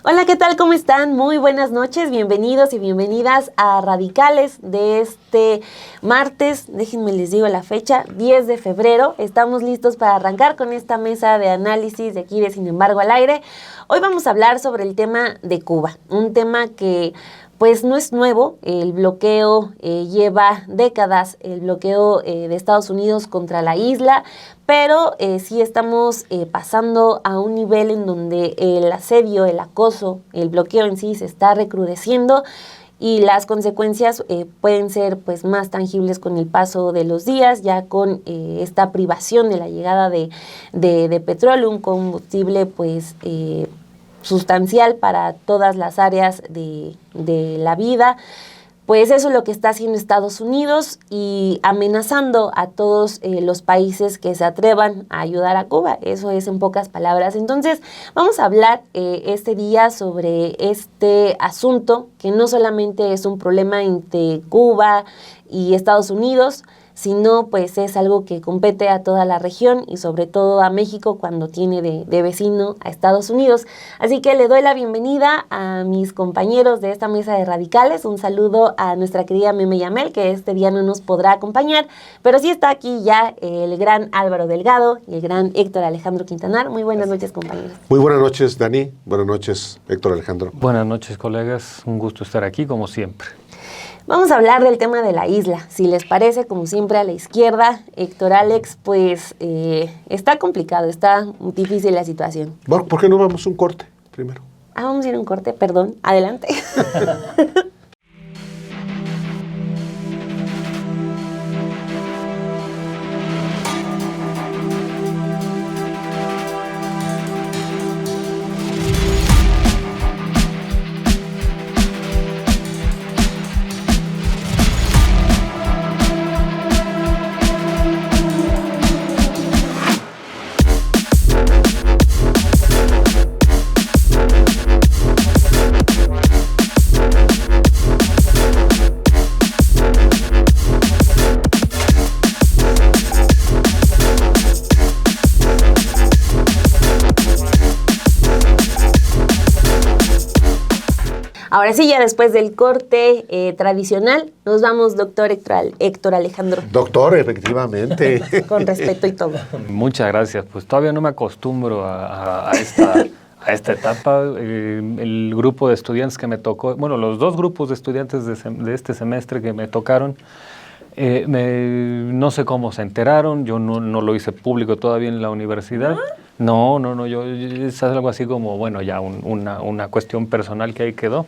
Hola, ¿qué tal? ¿Cómo están? Muy buenas noches, bienvenidos y bienvenidas a Radicales de este martes, déjenme les digo la fecha, 10 de febrero. Estamos listos para arrancar con esta mesa de análisis de aquí de Sin embargo al aire. Hoy vamos a hablar sobre el tema de Cuba, un tema que pues no es nuevo. El bloqueo lleva décadas, el bloqueo de Estados Unidos contra la isla, pero sí estamos pasando a un nivel en donde el asedio, el acoso, el bloqueo en sí se está recrudeciendo y las consecuencias pueden ser pues más tangibles con el paso de los días, ya con esta privación de la llegada de petróleo, un combustible pues sustancial para todas las áreas de la vida. Pues eso es lo que está haciendo Estados Unidos y amenazando a todos los países que se atrevan a ayudar a Cuba. Eso es en pocas palabras. Entonces, vamos a hablar este día sobre este asunto que no solamente es un problema entre Cuba y Estados Unidos, sino pues es algo que compete a toda la región y sobre todo a México cuando tiene de vecino a Estados Unidos. Así que le doy la bienvenida a mis compañeros de esta mesa de radicales. Un saludo a nuestra querida Meme Yamel, que este día no nos podrá acompañar, pero sí está aquí ya el gran Álvaro Delgado y el gran Héctor Alejandro Quintanar. Muy buenas noches, compañeros. Muy buenas noches, Dani. Buenas noches, Héctor Alejandro. Buenas noches, colegas. Un gusto estar aquí, como siempre. Vamos a hablar del tema de la isla. Si les parece, como siempre, a la izquierda, Héctor Alex, pues está complicado, está difícil la situación. Bueno, ¿por qué no vamos a un corte primero? Vamos a ir a un corte, perdón. Adelante. Ahora sí, ya después del corte tradicional, nos vamos, doctor Héctor Alejandro. Doctor, efectivamente. Con respeto y todo. Muchas gracias. Pues todavía no me acostumbro a esta etapa. El grupo de estudiantes que me tocó, bueno, los dos grupos de estudiantes de este semestre que me tocaron, no sé cómo se enteraron. Yo no lo hice público todavía en la universidad. No, yo es algo así como, bueno, ya una cuestión personal que ahí quedó.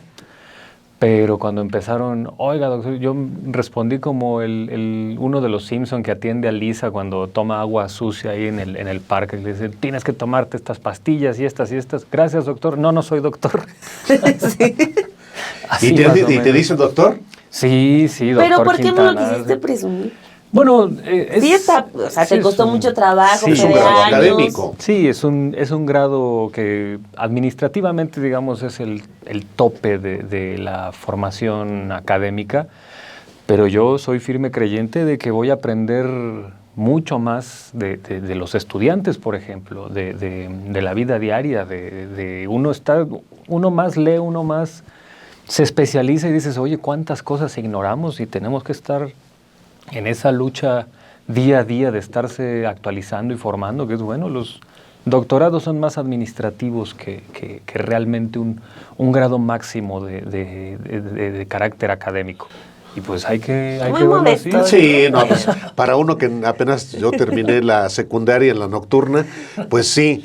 Pero cuando empezaron, oiga, doctor, yo respondí como uno de los Simpson que atiende a Lisa cuando toma agua sucia ahí en el parque. Le dice, tienes que tomarte estas pastillas y estas y estas. Gracias, doctor. No soy doctor. Sí. ¿Y te dicen doctor? Sí, doctor. ¿Pero por qué Quintana, no lo quisiste presumir? Bueno, sí está, o sea, te costó mucho trabajo, sí, es un grado académico. Sí, es un grado que administrativamente, digamos, es el tope de la formación académica, pero yo soy firme creyente de que voy a aprender mucho más de los estudiantes, por ejemplo, de la vida diaria, uno más lee, uno más se especializa y dices, oye, cuántas cosas ignoramos y tenemos que estar en esa lucha día a día de estarse actualizando y formando, que es bueno. Los doctorados son más administrativos que realmente un grado máximo de carácter académico. Y pues hay que verlo así. Sí, no, pues, para uno que apenas yo terminé la secundaria en la nocturna, pues sí,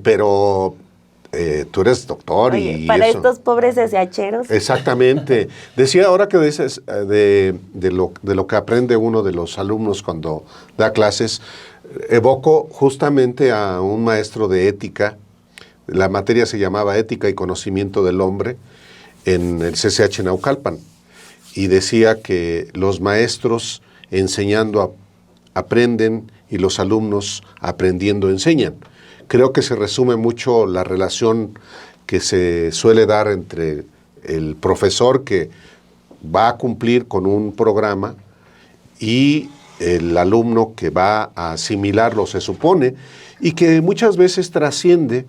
pero tú eres doctor. Oye, y para eso. estos pobres SHeros. Exactamente. Decía ahora que dices de lo que aprende uno de los alumnos cuando da clases, evoco justamente a un maestro de ética. La materia se llamaba Ética y Conocimiento del Hombre en el CCH Naucalpan. Y decía que los maestros enseñando aprenden y los alumnos aprendiendo enseñan. Creo que se resume mucho la relación que se suele dar entre el profesor que va a cumplir con un programa y el alumno que va a asimilarlo, se supone, y que muchas veces trasciende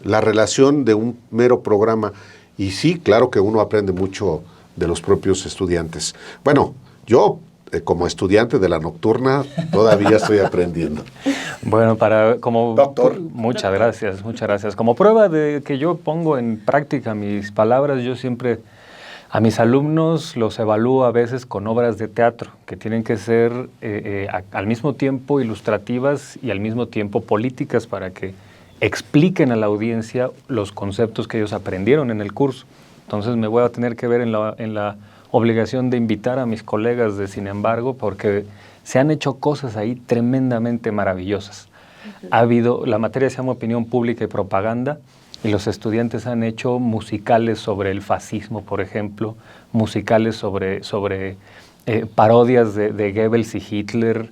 la relación de un mero programa. Y sí, claro que uno aprende mucho de los propios estudiantes. Bueno, yo como estudiante de la nocturna todavía estoy aprendiendo. Bueno, Doctor. Muchas gracias, muchas gracias. Como prueba de que yo pongo en práctica mis palabras, yo siempre a mis alumnos los evalúo a veces con obras de teatro, que tienen que ser al mismo tiempo ilustrativas y al mismo tiempo políticas para que expliquen a la audiencia los conceptos que ellos aprendieron en el curso. Entonces me voy a tener que ver en la obligación de invitar a mis colegas de Sin embargo, porque se han hecho cosas ahí tremendamente maravillosas. La materia se llama Opinión Pública y Propaganda, y los estudiantes han hecho musicales sobre el fascismo, por ejemplo, musicales sobre parodias de Goebbels y Hitler.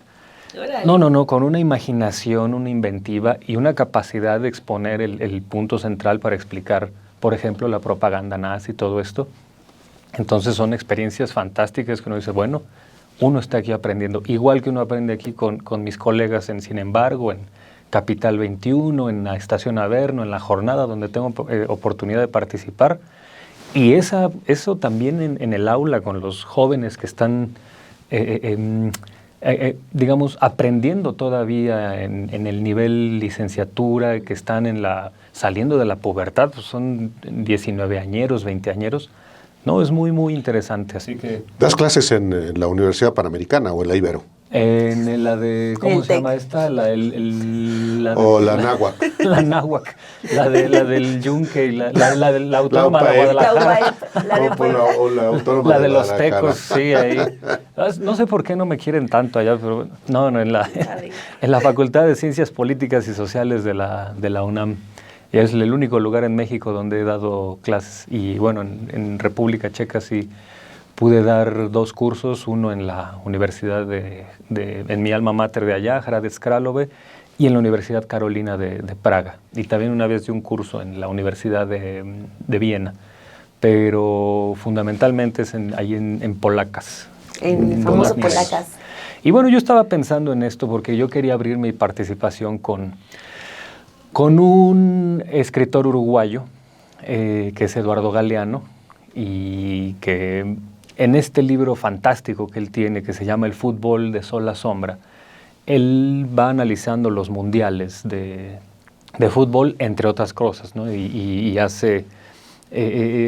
No, con una imaginación, una inventiva y una capacidad de exponer el punto central para explicar, por ejemplo, la propaganda nazi y todo esto. Entonces son experiencias fantásticas que uno dice, bueno, uno está aquí aprendiendo, igual que uno aprende aquí con mis colegas en Sin embargo, en Capital 21, en la Estación Averno, en la jornada donde tengo oportunidad de participar. Y eso también en el aula con los jóvenes que están, digamos, aprendiendo todavía en el nivel licenciatura, que están saliendo de la pubertad, pues son 19 añeros, 20 añeros. No, es muy, muy interesante, así que... ¿Das clases en la Universidad Panamericana o en la Ibero? En la de... ¿Cómo se llama esta? La Náhuac. La Náhuac. La del Yunque y la de la Autónoma de Guadalajara. La Autónoma la de los Tecos, sí, ahí. No sé por qué no me quieren tanto allá, pero no, en la Facultad de Ciencias Políticas y Sociales de la UNAM. Y es el único lugar en México donde he dado clases. Y bueno, en República Checa sí pude dar 2 cursos, uno en la Universidad en mi alma mater de allá, Hradec Králové, y en la Universidad Carolina de Praga. Y también una vez di un curso en la Universidad de Viena. Pero fundamentalmente es ahí en Polacas. En el famoso Polacas. Y bueno, yo estaba pensando en esto porque yo quería abrir mi participación con un escritor uruguayo, que es Eduardo Galeano, y que en este libro fantástico que él tiene, que se llama El fútbol de sol a sombra, él va analizando los mundiales de fútbol, entre otras cosas, ¿no? Y hace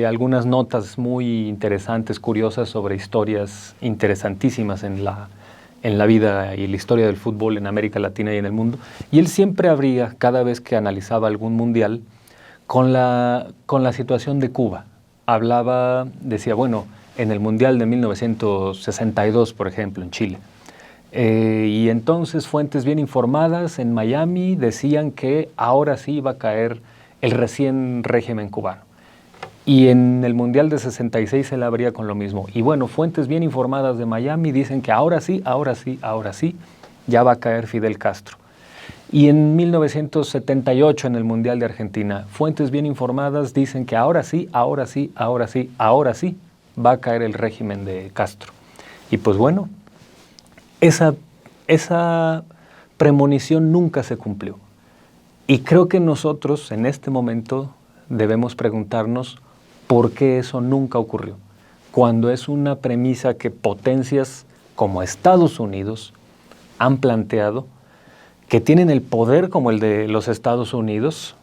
algunas notas muy interesantes, curiosas, sobre historias interesantísimas en la vida y la historia del fútbol en América Latina y en el mundo. Y él siempre abría, cada vez que analizaba algún mundial, con la situación de Cuba. Decía, bueno, en el Mundial de 1962, por ejemplo, en Chile. Y entonces fuentes bien informadas en Miami decían que ahora sí iba a caer el recién régimen cubano. Y en el Mundial de 66 él abría con lo mismo. Y bueno, fuentes bien informadas de Miami dicen que ahora sí, ya va a caer Fidel Castro. Y en 1978 en el Mundial de Argentina, fuentes bien informadas dicen que ahora sí va a caer el régimen de Castro. Y pues bueno, esa premonición nunca se cumplió. Y creo que nosotros en este momento debemos preguntarnos por qué eso nunca ocurrió, cuando es una premisa que potencias como Estados Unidos han planteado, que tienen el poder como el de los Estados Unidos,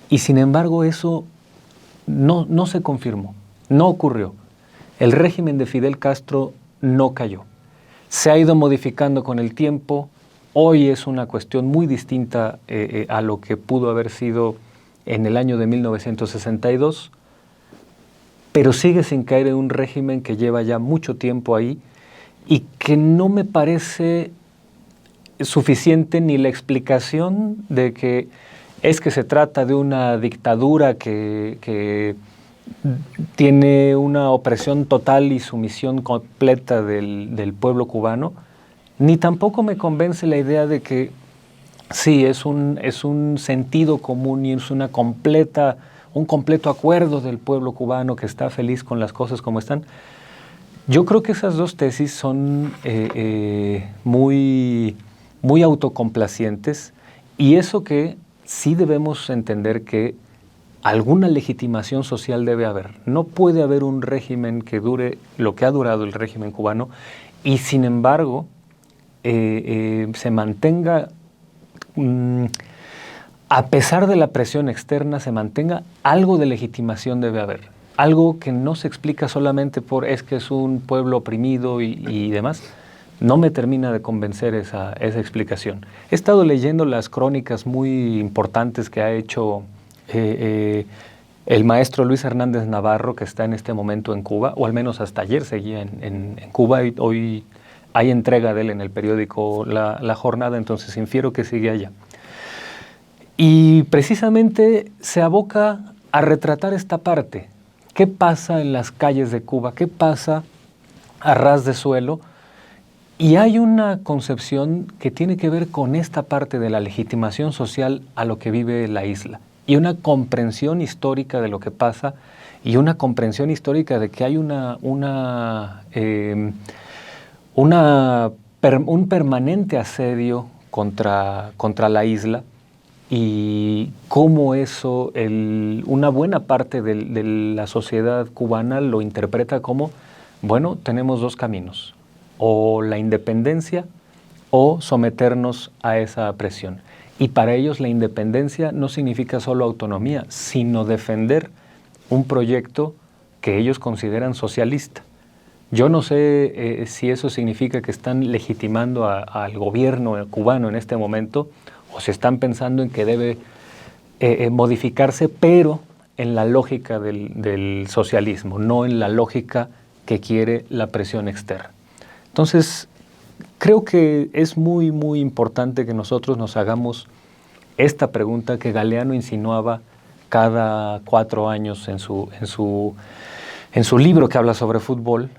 y sin embargo eso no se confirmó, no ocurrió. El régimen de Fidel Castro no cayó. Se ha ido modificando con el tiempo. Hoy es una cuestión muy distinta a lo que pudo haber sido en el año de 1962, pero sigue sin caer en un régimen que lleva ya mucho tiempo ahí y que no me parece suficiente ni la explicación de que se trata de una dictadura que tiene una opresión total y sumisión completa del pueblo cubano, ni tampoco me convence la idea de que sí, es un sentido común y es un completo acuerdo del pueblo cubano que está feliz con las cosas como están. Yo creo que esas dos tesis son muy, muy autocomplacientes, y eso que sí debemos entender que alguna legitimación social debe haber. No puede haber un régimen que dure lo que ha durado el régimen cubano y sin embargo se mantenga, a pesar de la presión externa, se mantenga algo de legitimación debe haber. Algo que no se explica solamente por es que es un pueblo oprimido y demás. No me termina de convencer esa explicación. He estado leyendo las crónicas muy importantes que ha hecho el maestro Luis Hernández Navarro, que está en este momento en Cuba, o al menos hasta ayer seguía en Cuba, y hoy hay entrega de él en el periódico La Jornada, entonces infiero que sigue allá. Y precisamente se aboca a retratar esta parte. ¿Qué pasa en las calles de Cuba? ¿Qué pasa a ras de suelo? Y hay una concepción que tiene que ver con esta parte de la legitimación social a lo que vive la isla. Y una comprensión histórica de lo que pasa y una comprensión histórica de que hay un permanente asedio contra la isla y cómo eso, una buena parte de la sociedad cubana lo interpreta como, bueno, tenemos dos caminos, o la independencia o someternos a esa presión. Y para ellos la independencia no significa solo autonomía, sino defender un proyecto que ellos consideran socialista. Yo no sé si eso significa que están legitimando al gobierno cubano en este momento o si están pensando en que debe modificarse, pero en la lógica del socialismo, no en la lógica que quiere la presión externa. Entonces, creo que es muy, muy importante que nosotros nos hagamos esta pregunta que Galeano insinuaba cada 4 años en su libro que habla sobre fútbol.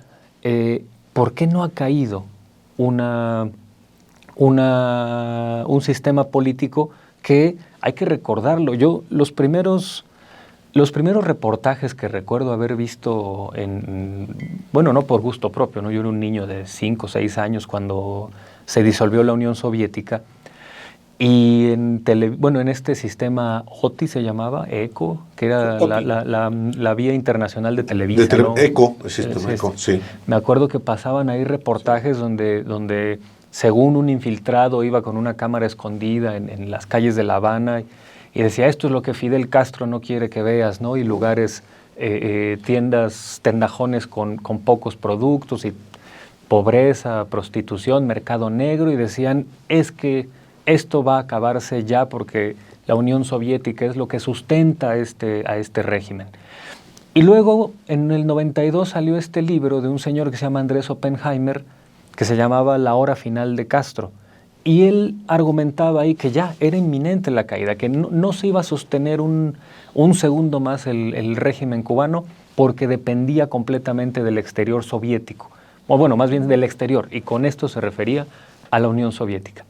¿Por qué no ha caído un sistema político que, hay que recordarlo, yo los primeros reportajes que recuerdo haber visto bueno, no por gusto propio, ¿no? Yo era un niño de 5 o 6 años cuando se disolvió la Unión Soviética y en este sistema OTI se llamaba, ECO, que era la vía internacional de Televisa, ¿no? ECO, el sistema ECO, sí. Me acuerdo que pasaban ahí reportajes donde según un infiltrado iba con una cámara escondida en las calles de La Habana y decía, esto es lo que Fidel Castro no quiere que veas, ¿no? Y lugares, tiendas, tendajones con pocos productos y pobreza, prostitución, mercado negro, y decían, es que esto va a acabarse ya porque la Unión Soviética es lo que sustenta a este régimen. Y luego, en el 92, salió este libro de un señor que se llama Andrés Oppenheimer, que se llamaba La hora final de Castro. Y él argumentaba ahí que ya era inminente la caída, que no se iba a sostener un segundo más el régimen cubano porque dependía completamente del exterior soviético. O bueno, más bien del exterior, y con esto se refería a la Unión Soviética.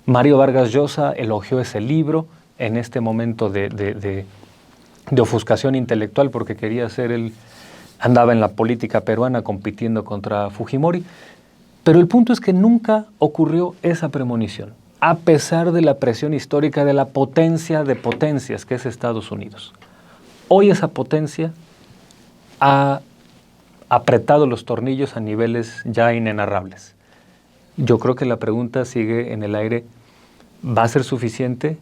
Mario Vargas Llosa elogió ese libro en este momento de ofuscación intelectual porque quería andaba en la política peruana compitiendo contra Fujimori. Pero el punto es que nunca ocurrió esa premonición, a pesar de la presión histórica de la potencia de potencias que es Estados Unidos. Hoy esa potencia ha apretado los tornillos a niveles ya inenarrables. Yo creo que la pregunta sigue en el aire, ¿va a ser suficiente?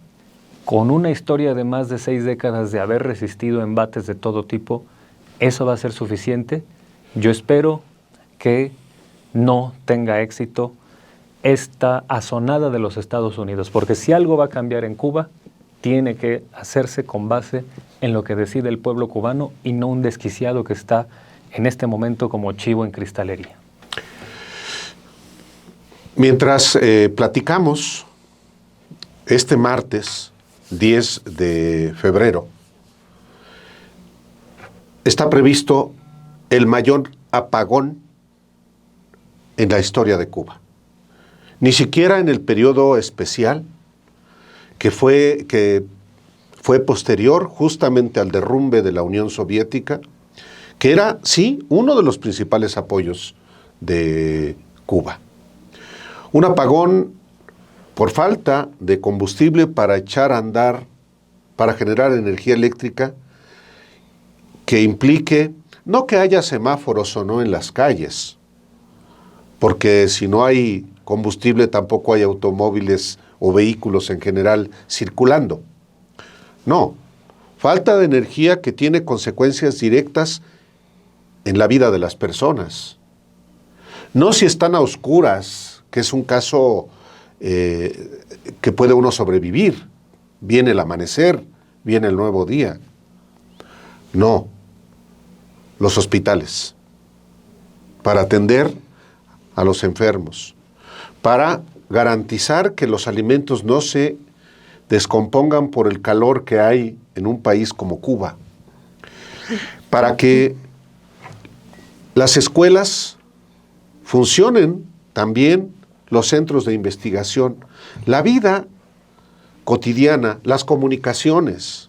Con una historia de más de 6 décadas de haber resistido embates de todo tipo, ¿eso va a ser suficiente? Yo espero que no tenga éxito esta asonada de los Estados Unidos, porque si algo va a cambiar en Cuba, tiene que hacerse con base en lo que decide el pueblo cubano y no un desquiciado que está en este momento como chivo en cristalería. Mientras platicamos, este martes 10 de febrero está previsto el mayor apagón en la historia de Cuba. Ni siquiera en el periodo especial que fue posterior justamente al derrumbe de la Unión Soviética, que era, sí, uno de los principales apoyos de Cuba. Un apagón por falta de combustible para echar a andar, para generar energía eléctrica que implique, no que haya semáforos o no en las calles, porque si no hay combustible tampoco hay automóviles o vehículos en general circulando. No, falta de energía que tiene consecuencias directas en la vida de las personas. No si están a oscuras, que es un caso que puede uno sobrevivir. Viene el amanecer, viene el nuevo día. No, los hospitales, para atender a los enfermos, para garantizar que los alimentos no se descompongan por el calor que hay en un país como Cuba, para que las escuelas funcionen también, los centros de investigación, la vida cotidiana, las comunicaciones.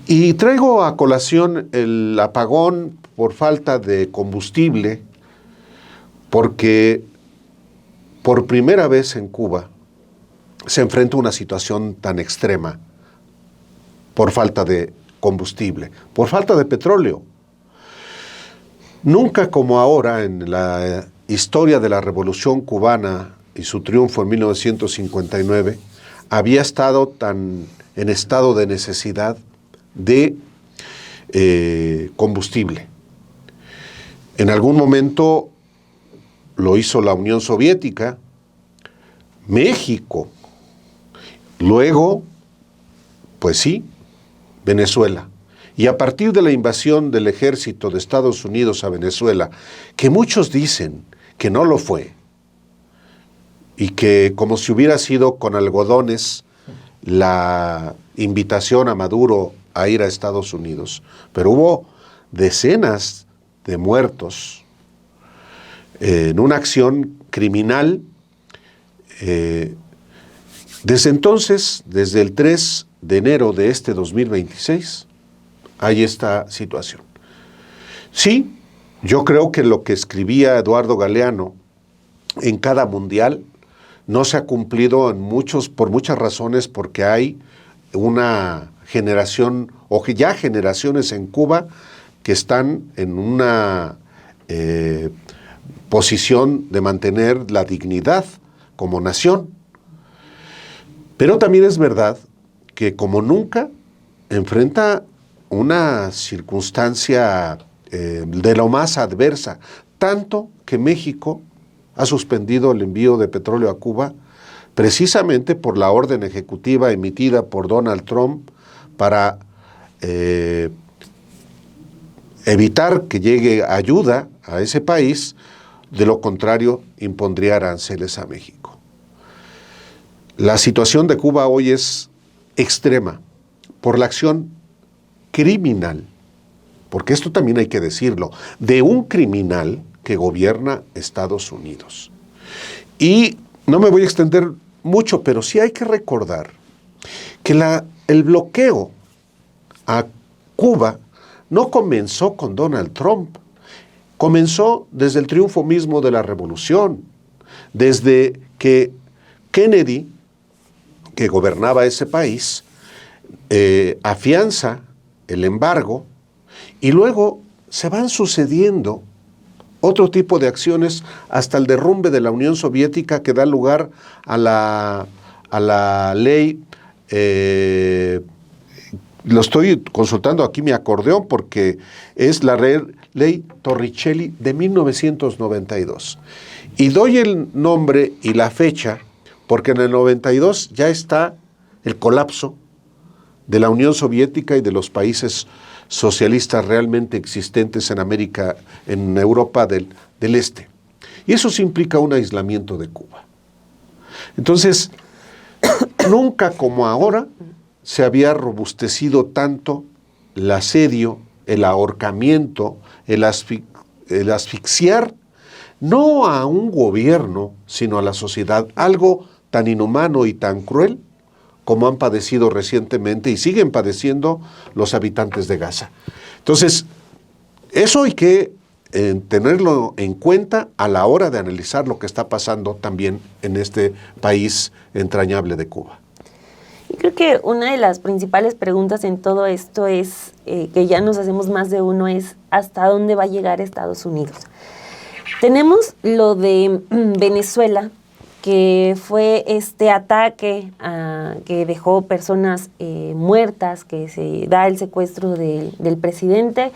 Y traigo a colación el apagón por falta de combustible, porque por primera vez en Cuba se enfrenta a una situación tan extrema por falta de combustible, por falta de petróleo. Nunca como ahora en la historia de la Revolución Cubana y su triunfo en 1959 había estado tan en estado de necesidad de combustible. En algún momento lo hizo la Unión Soviética, México, luego, pues sí, Venezuela. Y a partir de la invasión del ejército de Estados Unidos a Venezuela, que muchos dicen que no lo fue, y que como si hubiera sido con algodones la invitación a Maduro a ir a Estados Unidos, pero hubo decenas de muertos en una acción criminal. Desde entonces, desde el 3 de enero de este 2026, hay esta situación. Sí, yo creo que lo que escribía Eduardo Galeano en cada mundial no se ha cumplido por muchas razones, porque hay una generación, o que ya generaciones en Cuba que están en una posición de mantener la dignidad como nación. Pero también es verdad que como nunca enfrenta una circunstancia de lo más adversa, tanto que México ha suspendido el envío de petróleo a Cuba precisamente por la orden ejecutiva emitida por Donald Trump para evitar que llegue ayuda a ese país, de lo contrario impondría aranceles a México. La situación de Cuba hoy es extrema por la acción criminal, porque esto también hay que decirlo, de un criminal que gobierna Estados Unidos. Y no me voy a extender mucho, pero sí hay que recordar que el bloqueo a Cuba no comenzó con Donald Trump, comenzó desde el triunfo mismo de la revolución, desde que Kennedy, que gobernaba ese país, afianza el embargo, y luego se van sucediendo otro tipo de acciones hasta el derrumbe de la Unión Soviética, que da lugar a la ley, lo estoy consultando aquí mi acordeón porque es la ley Torricelli de 1992. Y doy el nombre y la fecha porque en el 92 ya está el colapso de la Unión Soviética y de los países socialistas realmente existentes en América, en Europa del Este. Y eso sí implica un aislamiento de Cuba. Entonces, nunca como ahora se había robustecido tanto el asedio, el ahorcamiento, el asfixiar, no a un gobierno, sino a la sociedad, algo tan inhumano y tan cruel como han padecido recientemente y siguen padeciendo los habitantes de Gaza. Entonces, eso hay que tenerlo en cuenta a la hora de analizar lo que está pasando también en este país entrañable de Cuba. Y creo que una de las principales preguntas en todo esto es, que ya nos hacemos más de uno, es ¿hasta dónde va a llegar Estados Unidos? Tenemos lo de Venezuela, que fue este ataque que dejó personas muertas, que se da el secuestro del presidente,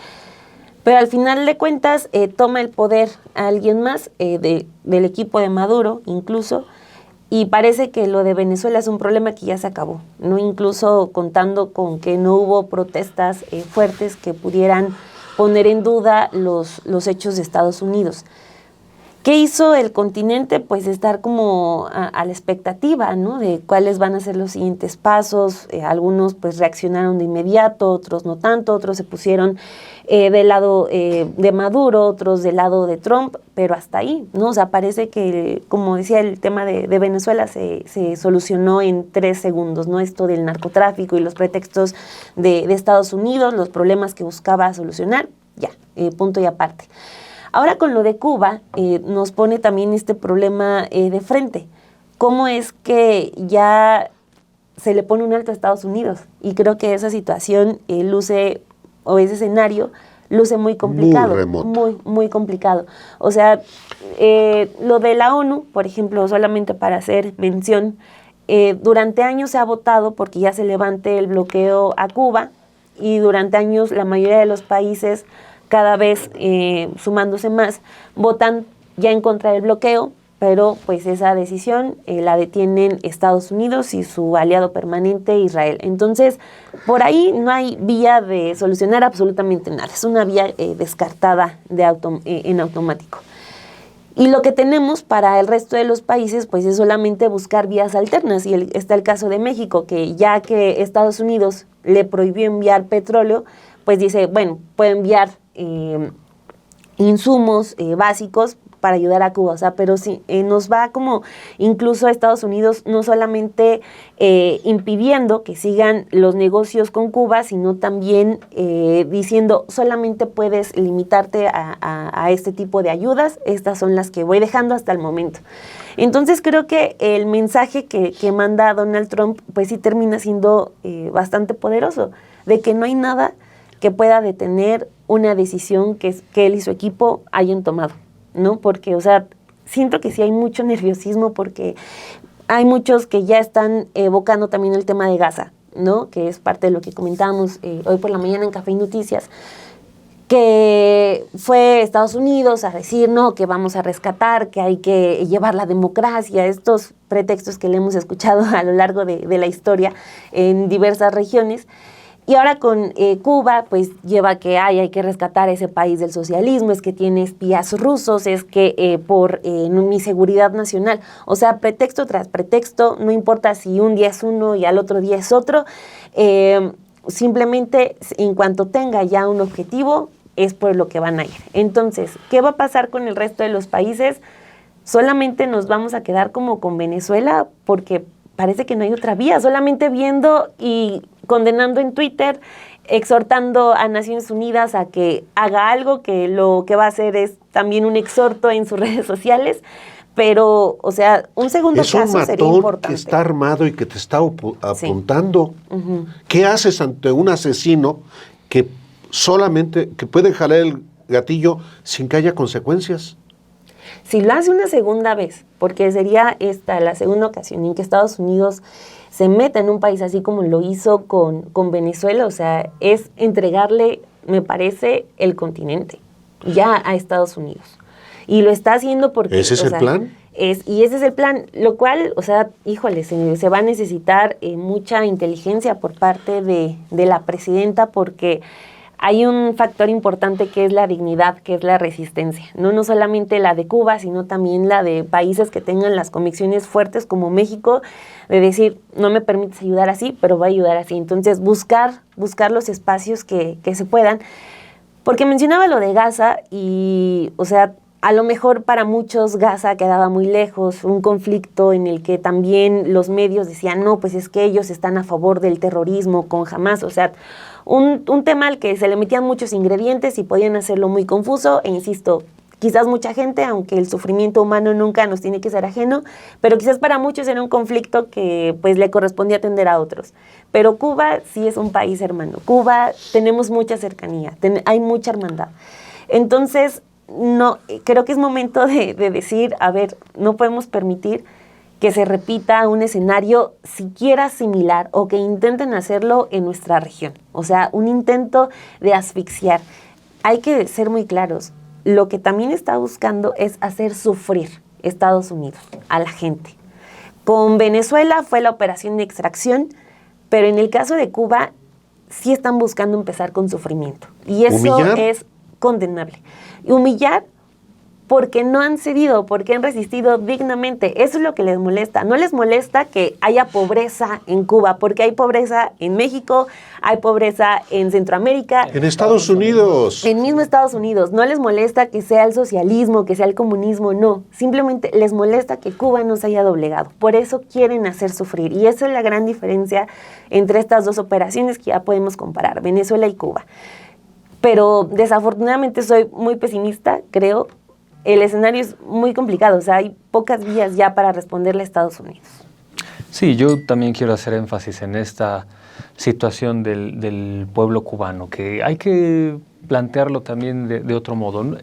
pero al final de cuentas toma el poder a alguien más, del equipo de Maduro incluso, y parece que lo de Venezuela es un problema que ya se acabó, ¿no? Incluso contando con que no hubo protestas fuertes que pudieran poner en duda los hechos de Estados Unidos. ¿Qué hizo el continente? Pues estar como a la expectativa, ¿no? De cuáles van a ser los siguientes pasos. Algunos pues reaccionaron de inmediato, otros no tanto, otros se pusieron del lado de Maduro, otros del lado de Trump, pero hasta ahí, ¿no? O sea, parece que, como decía, el tema de Venezuela se solucionó en 3 segundos, ¿no? Esto del narcotráfico y los pretextos de Estados Unidos, los problemas que buscaba solucionar, ya, punto y aparte. Ahora con lo de Cuba nos pone también este problema de frente. ¿Cómo es que ya se le pone un alto a Estados Unidos? Y creo que esa situación luce, o ese escenario, luce muy complicado. Muy remoto. Muy complicado. O sea, lo de la ONU, por ejemplo, solamente para hacer mención, durante años se ha votado porque ya se levante el bloqueo a Cuba, y durante años la mayoría de los países, cada vez sumándose más, votan ya en contra del bloqueo, pero pues esa decisión la detienen Estados Unidos y su aliado permanente Israel. Entonces, por ahí no hay vía de solucionar absolutamente nada, es una vía descartada en automático. Y lo que tenemos para el resto de los países pues es solamente buscar vías alternas, y está el caso de México, que ya que Estados Unidos le prohibió enviar petróleo, pues dice, bueno, puede enviar insumos básicos para ayudar a Cuba, o sea, pero sí, nos va como incluso a Estados Unidos no solamente impidiendo que sigan los negocios con Cuba, sino también diciendo solamente puedes limitarte a este tipo de ayudas, estas son las que voy dejando hasta el momento. Entonces creo que el mensaje que manda Donald Trump pues sí termina siendo bastante poderoso, de que no hay nada que pueda detener una decisión que él y su equipo hayan tomado, ¿no? Porque, o sea, siento que sí hay mucho nerviosismo porque hay muchos que ya están evocando también el tema de Gaza, ¿no? Que es parte de lo que comentábamos hoy por la mañana en Café y Noticias, que fue Estados Unidos a decir, no, que vamos a rescatar, que hay que llevar la democracia, estos pretextos que le hemos escuchado a lo largo de la historia en diversas regiones. Y ahora con Cuba, pues lleva que hay que rescatar ese país del socialismo, es que tiene espías rusos, es que por mi seguridad nacional. O sea, pretexto tras pretexto, no importa si un día es uno y al otro día es otro, simplemente en cuanto tenga ya un objetivo, es por lo que van a ir. Entonces, ¿qué va a pasar con el resto de los países? Solamente nos vamos a quedar como con Venezuela, porque parece que no hay otra vía, solamente viendo y condenando en Twitter, exhortando a Naciones Unidas a que haga algo, que lo que va a hacer es también un exhorto en sus redes sociales, pero, o sea, un segundo caso sería importante. Es un matón que está armado y que te está apuntando. Sí. Uh-huh. ¿Qué haces ante un asesino que solamente, que puede jalar el gatillo sin que haya consecuencias? Si lo hace una segunda vez, porque sería esta la segunda ocasión en que Estados Unidos se meta en un país así como lo hizo con Venezuela, o sea, es entregarle, me parece, el continente ya a Estados Unidos. Y lo está haciendo porque... ¿Ese es el plan? Y ese es el plan, lo cual, o sea, híjole, se va a necesitar mucha inteligencia por parte de la presidenta, porque hay un factor importante que es la dignidad, que es la resistencia. No solamente la de Cuba, sino también la de países que tengan las convicciones fuertes como México, de decir, no me permites ayudar así, pero voy a ayudar así. Entonces, buscar los espacios que se puedan. Porque mencionaba lo de Gaza y, o sea, A lo mejor para muchos Gaza quedaba muy lejos, un conflicto en el que también los medios decían, no, pues es que ellos están a favor del terrorismo con Hamás, o sea, un tema al que se le metían muchos ingredientes y podían hacerlo muy confuso, e insisto, quizás mucha gente, aunque el sufrimiento humano nunca nos tiene que ser ajeno, pero quizás para muchos era un conflicto que pues le correspondía atender a otros. Pero Cuba sí es un país hermano, Cuba tenemos mucha cercanía, hay mucha hermandad. Entonces, no, creo que es momento de decir, a ver, no podemos permitir que se repita un escenario siquiera similar o que intenten hacerlo en nuestra región. O sea, un intento de asfixiar. Hay que ser muy claros. Lo que también está buscando es hacer sufrir Estados Unidos a la gente. Con Venezuela fue la operación de extracción, pero en el caso de Cuba sí están buscando empezar con sufrimiento. Y eso ¿humillar? Es condenable. Y humillar porque no han cedido, porque han resistido dignamente. Eso es lo que les molesta. No les molesta que haya pobreza en Cuba, porque hay pobreza en México, hay pobreza en Centroamérica. En Estados Unidos. En mismo Estados Unidos. No les molesta que sea el socialismo, que sea el comunismo, no. Simplemente les molesta que Cuba no se haya doblegado. Por eso quieren hacer sufrir. Y esa es la gran diferencia entre estas dos operaciones que ya podemos comparar, Venezuela y Cuba. Pero desafortunadamente soy muy pesimista, creo. El escenario es muy complicado, o sea, hay pocas vías ya para responderle a Estados Unidos. Sí, yo también quiero hacer énfasis en esta situación del pueblo cubano, que hay que plantearlo también de otro modo.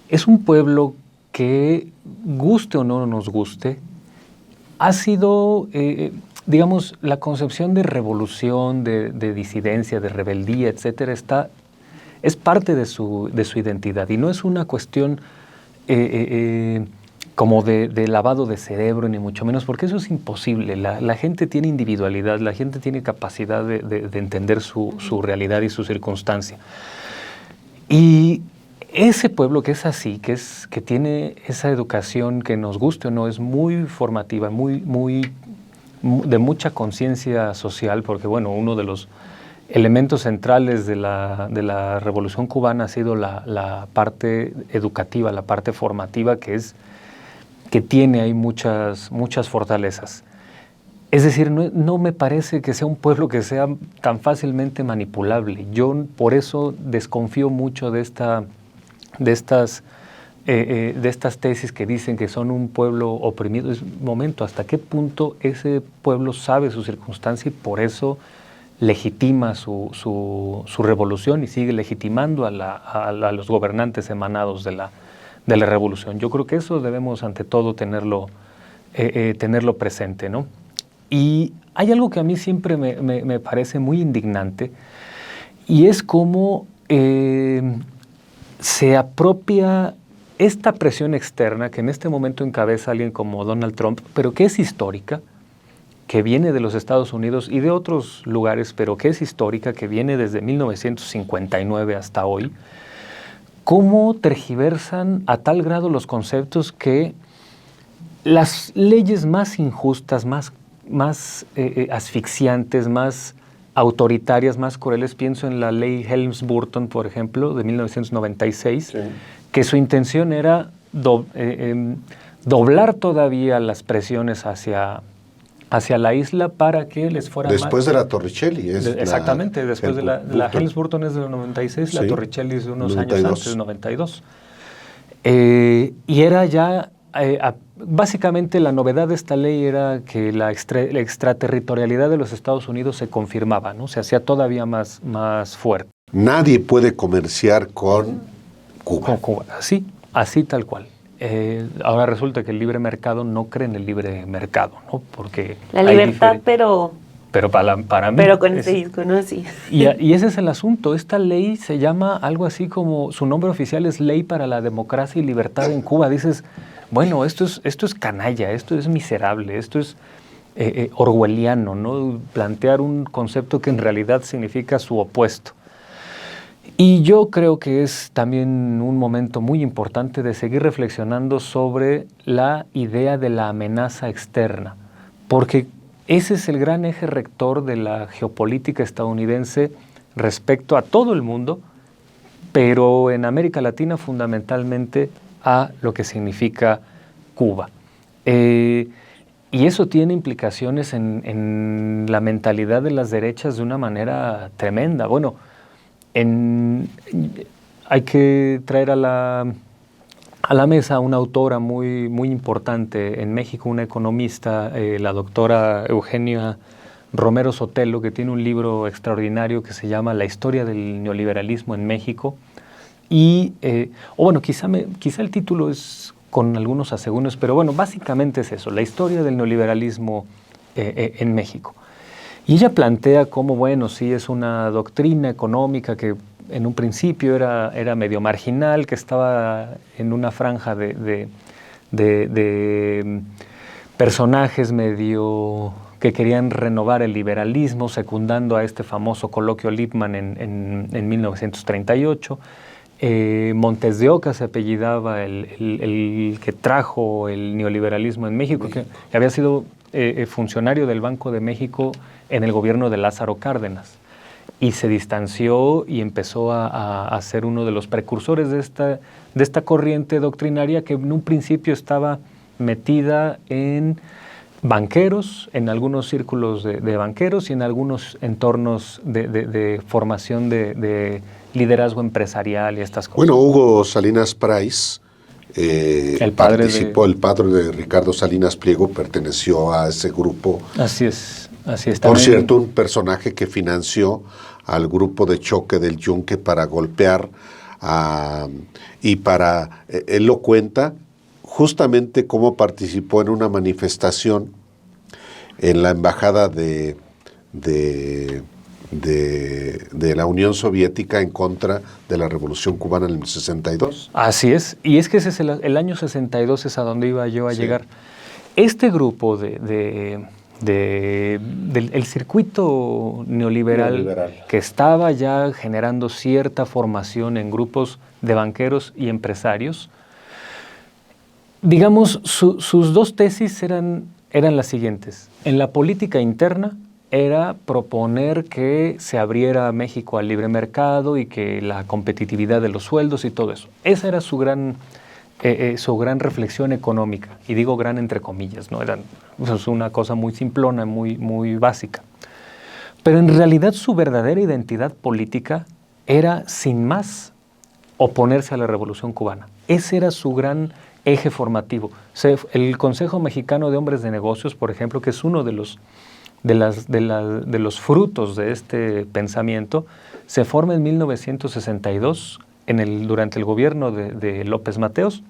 Es un pueblo que, guste o no nos guste, ha sido, digamos, la concepción de revolución, de disidencia, de rebeldía, etcétera, es parte de su identidad y no es una cuestión como de lavado de cerebro, ni mucho menos, porque eso es imposible. La gente tiene individualidad, la gente tiene capacidad de entender su realidad y su circunstancia. Y ese pueblo que es así, que tiene esa educación que nos guste o no, es muy formativa, de mucha conciencia social, porque bueno, uno de los elementos centrales de la Revolución Cubana ha sido la parte educativa, la parte formativa, que tiene ahí muchas fortalezas. Es decir, no me parece que sea un pueblo que sea tan fácilmente manipulable. Yo por eso desconfío mucho de estas tesis que dicen que son un pueblo oprimido. Es momento, ¿hasta qué punto ese pueblo sabe su circunstancia y por eso legitima su revolución y sigue legitimando a los gobernantes emanados de la revolución? Yo creo que eso debemos ante todo tenerlo presente, ¿no? Y hay algo que a mí siempre me parece muy indignante y es cómo se apropia esta presión externa que en este momento encabeza alguien como Donald Trump, pero que es histórica, que viene de los Estados Unidos y de otros lugares, pero que es histórica, que viene desde 1959 hasta hoy, cómo tergiversan a tal grado los conceptos que las leyes más injustas, más asfixiantes, más autoritarias, más crueles, pienso en la ley Helms-Burton, por ejemplo, de 1996, sí, que su intención era doblar todavía las presiones hacia la isla para que les fuera después de la Torricelli. Exactamente, después de la Helms-Burton es del 96, sí, la Torricelli es de unos 92 años antes, 92. Y era ya, básicamente la novedad de esta ley era que la extraterritorialidad de los Estados Unidos se confirmaba, ¿no? Se hacía todavía más fuerte. Nadie puede comerciar con Cuba. Con Cuba, así tal cual. Ahora resulta que el libre mercado no cree en el libre mercado, ¿no? Porque la libertad, pero para mí. Pero con ese disco, ¿no? Sí. Y ese es el asunto. Esta ley se llama algo así como, su nombre oficial es Ley para la Democracia y Libertad en Cuba. Dices, bueno, esto es canalla, esto es miserable, esto es orwelliano, ¿no? Plantear un concepto que en realidad significa su opuesto. Y yo creo que es también un momento muy importante de seguir reflexionando sobre la idea de la amenaza externa, porque ese es el gran eje rector de la geopolítica estadounidense respecto a todo el mundo, pero en América Latina fundamentalmente a lo que significa Cuba. Y eso tiene implicaciones en la mentalidad de las derechas de una manera tremenda. Bueno, hay que traer a la mesa una autora muy, muy importante en México, una economista, la doctora Eugenia Romero Sotelo, que tiene un libro extraordinario que se llama La historia del neoliberalismo en México. Y, quizá el título es con algunos asegúnes, pero bueno, básicamente es eso, la historia del neoliberalismo en México. Y ella plantea cómo, bueno, sí es una doctrina económica que en un principio era medio marginal, que estaba en una franja de personajes medio que querían renovar el liberalismo, secundando a este famoso coloquio Lippmann en 1938. Montes de Oca se apellidaba el que trajo el neoliberalismo en México, que había sido funcionario del Banco de México en el gobierno de Lázaro Cárdenas. Y se distanció y empezó a ser uno de los precursores de esta corriente doctrinaria que en un principio estaba metida en banqueros, en algunos círculos de banqueros y en algunos entornos de formación de liderazgo empresarial y estas cosas. Bueno, Hugo Salinas Price el padre de Ricardo Salinas Pliego perteneció a ese grupo. Así es. Por cierto, un personaje que financió al grupo de choque del Yunque para golpear él lo cuenta justamente cómo participó en una manifestación en la embajada de la Unión Soviética en contra de la Revolución Cubana en el 62. Así es, y es que ese es el año 62 es a donde iba yo a llegar. Este grupo del circuito neoliberal que estaba ya generando cierta formación en grupos de banqueros y empresarios, digamos, sus dos tesis eran las siguientes. En la política interna era proponer que se abriera México al libre mercado y que la competitividad de los sueldos y todo eso. Esa era su gran reflexión económica, y digo gran entre comillas, ¿no? Es una cosa muy simplona, muy, muy básica. Pero en realidad su verdadera identidad política era, sin más, oponerse a la Revolución Cubana. Ese era su gran eje formativo. El Consejo Mexicano de Hombres de Negocios, por ejemplo, que es uno de los frutos de este pensamiento, se forma en 1962 durante el gobierno de López Mateos,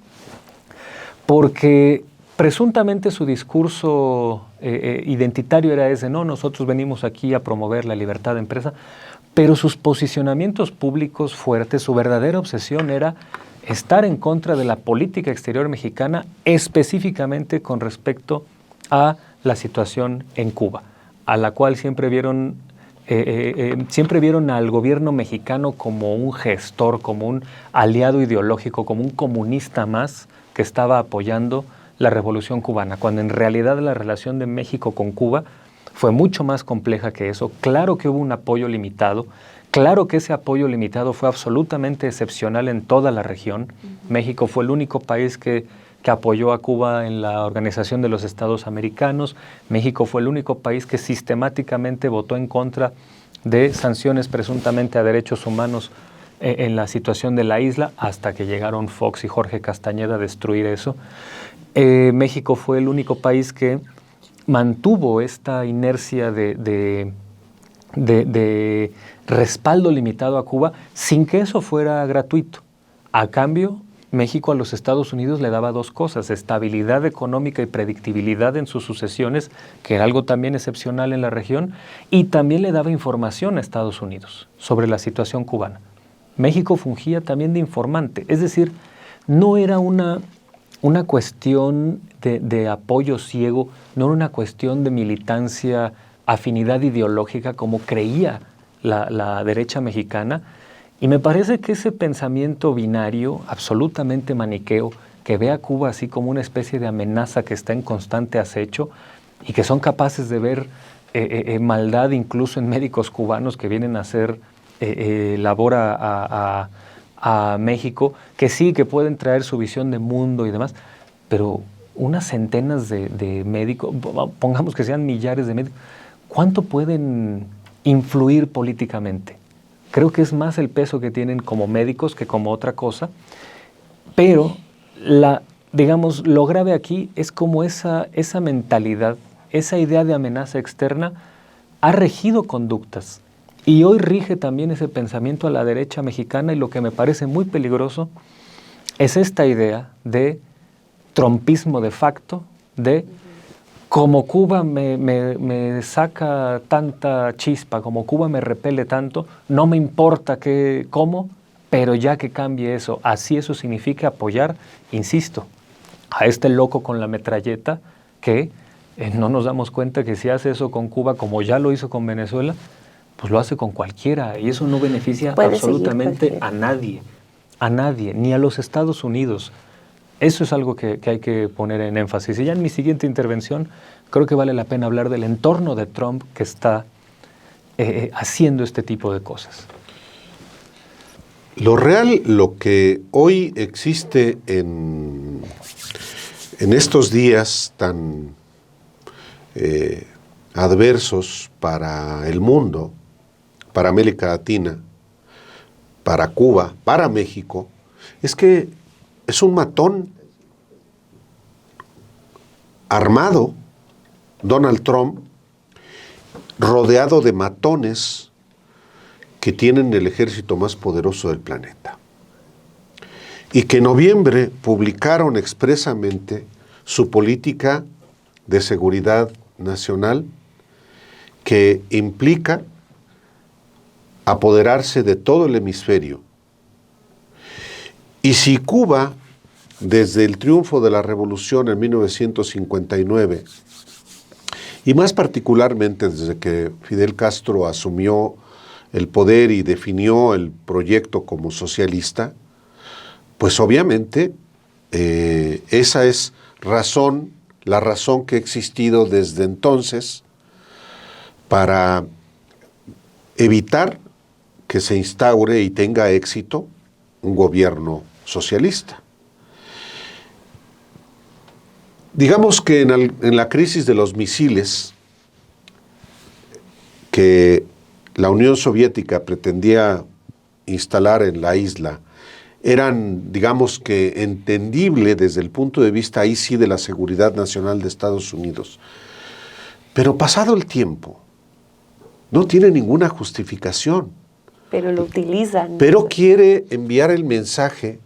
porque presuntamente su discurso identitario era ese: no, nosotros venimos aquí a promover la libertad de empresa, pero sus posicionamientos públicos fuertes, su verdadera obsesión era estar en contra de la política exterior mexicana, específicamente con respecto a la situación en Cuba, a la cual siempre vieron al gobierno mexicano como un gestor, como un aliado ideológico, como un comunista más que estaba apoyando la Revolución Cubana, cuando en realidad la relación de México con Cuba fue mucho más compleja que eso. Claro que hubo un apoyo limitado, claro que ese apoyo limitado fue absolutamente excepcional en toda la región. México fue el único país que apoyó a Cuba en la Organización de los Estados Americanos. México fue el único país que sistemáticamente votó en contra de sanciones presuntamente a derechos humanos en la situación de la isla, hasta que llegaron Fox y Jorge Castañeda a destruir eso. México fue el único país que mantuvo esta inercia de respaldo limitado a Cuba sin que eso fuera gratuito. A cambio, México a los Estados Unidos le daba dos cosas: estabilidad económica y predictibilidad en sus sucesiones, que era algo también excepcional en la región, y también le daba información a Estados Unidos sobre la situación cubana. México fungía también de informante, es decir, no era una cuestión de apoyo ciego, no era una cuestión de militancia, afinidad ideológica como creía la derecha mexicana. Y me parece que ese pensamiento binario, absolutamente maniqueo, que ve a Cuba así como una especie de amenaza que está en constante acecho y que son capaces de ver maldad incluso en médicos cubanos que vienen a hacer labor a a México, que sí, que pueden traer su visión de mundo y demás, pero unas centenas de médicos, pongamos que sean millares de médicos, ¿cuánto pueden influir políticamente? Creo que es más el peso que tienen como médicos que como otra cosa, pero digamos, lo grave aquí es como esa mentalidad, esa idea de amenaza externa ha regido conductas. Y hoy rige también ese pensamiento a la derecha mexicana, y lo que me parece muy peligroso es esta idea de trumpismo de facto, de como Cuba me saca tanta chispa, como Cuba me repele tanto, no me importa cómo, pero ya que cambie eso. Así eso significa apoyar, insisto, a este loco con la metralleta que no nos damos cuenta que si hace eso con Cuba, como ya lo hizo con Venezuela, pues lo hace con cualquiera, y eso no beneficia absolutamente a nadie, ni a los Estados Unidos. Eso es algo que hay que poner en énfasis. Y ya en mi siguiente intervención creo que vale la pena hablar del entorno de Trump que está haciendo este tipo de cosas. Lo que hoy existe en estos días tan adversos para el mundo, para América Latina, para Cuba, para México, es que es un matón armado, Donald Trump, rodeado de matones que tienen el ejército más poderoso del planeta. Y que en noviembre publicaron expresamente su política de seguridad nacional, que implica apoderarse de todo el hemisferio. Y si Cuba, desde el triunfo de la revolución en 1959, y más particularmente desde que Fidel Castro asumió el poder y definió el proyecto como socialista, pues obviamente esa es la razón que ha existido desde entonces para evitar que se instaure y tenga éxito un gobierno socialista. Digamos que en la crisis de los misiles que la Unión Soviética pretendía instalar en la isla, eran, digamos que, entendible desde el punto de vista, ahí sí, de la seguridad nacional de Estados Unidos. Pero pasado el tiempo, no tiene ninguna justificación. Pero lo utilizan. Pero quiere enviar el mensaje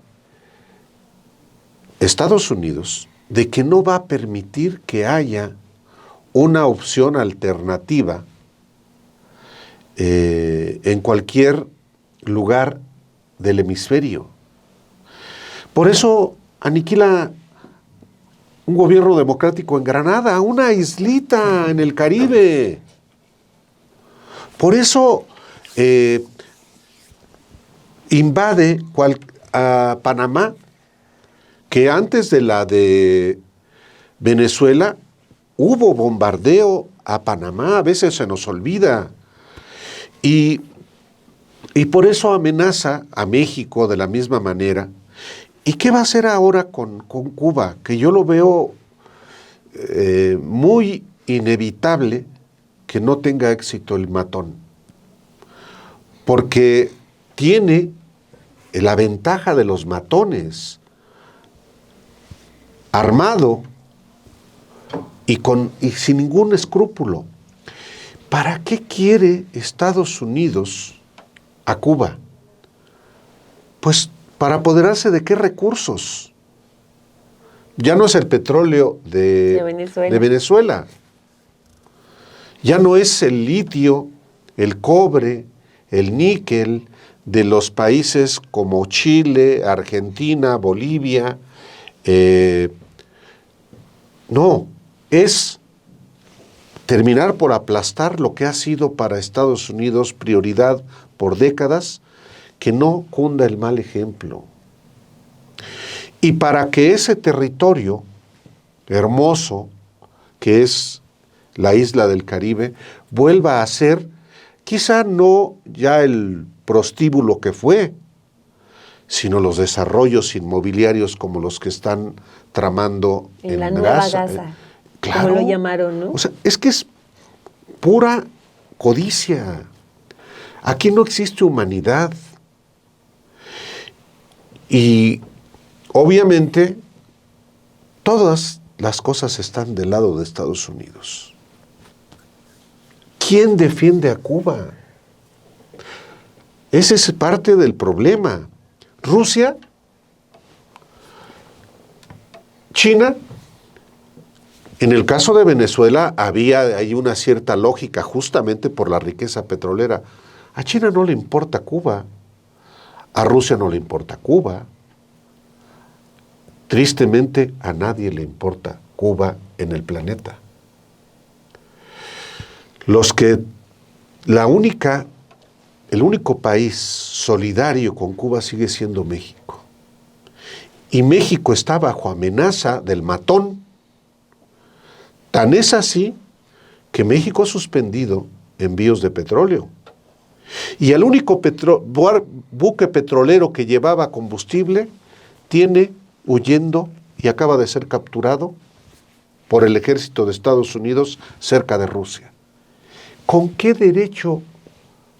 Estados Unidos de que no va a permitir que haya una opción alternativa en cualquier lugar del hemisferio. Por eso aniquila un gobierno democrático en Granada, una islita en el Caribe. Por eso invade a Panamá, que antes de la de Venezuela hubo bombardeo a Panamá, a veces se nos olvida. Y por eso amenaza a México de la misma manera. ¿Y qué va a hacer ahora con Cuba? Que yo lo veo muy inevitable que no tenga éxito el matón. Porque tiene la ventaja de los matones, armado y sin ningún escrúpulo. ¿Para qué quiere Estados Unidos a Cuba? Pues para apoderarse de qué recursos. Ya no es el petróleo de Venezuela. Ya no es el litio, el cobre, el níquel de los países como Chile, Argentina, Bolivia. No, es terminar por aplastar lo que ha sido para Estados Unidos prioridad por décadas, que no cunda el mal ejemplo. Y para que ese territorio hermoso, que es la isla del Caribe, vuelva a ser, quizá no ya el prostíbulo que fue, sino los desarrollos inmobiliarios como los que están tramando En en la nueva Gaza. Gaza, Claro. como lo llamaron, ¿no? O sea, es que es pura codicia. Aquí no existe humanidad. Y obviamente todas las cosas están del lado de Estados Unidos. ¿Quién defiende a Cuba? Ese es parte del problema. Rusia, China, en el caso de Venezuela había ahí una cierta lógica justamente por la riqueza petrolera. A China no le importa Cuba, a Rusia no le importa Cuba. Tristemente a nadie le importa Cuba en el planeta. El único país solidario con Cuba sigue siendo México. Y México está bajo amenaza del matón. Tan es así que México ha suspendido envíos de petróleo. Y el único buque petrolero que llevaba combustible tiene huyendo y acaba de ser capturado por el ejército de Estados Unidos cerca de Rusia. ¿Con qué derecho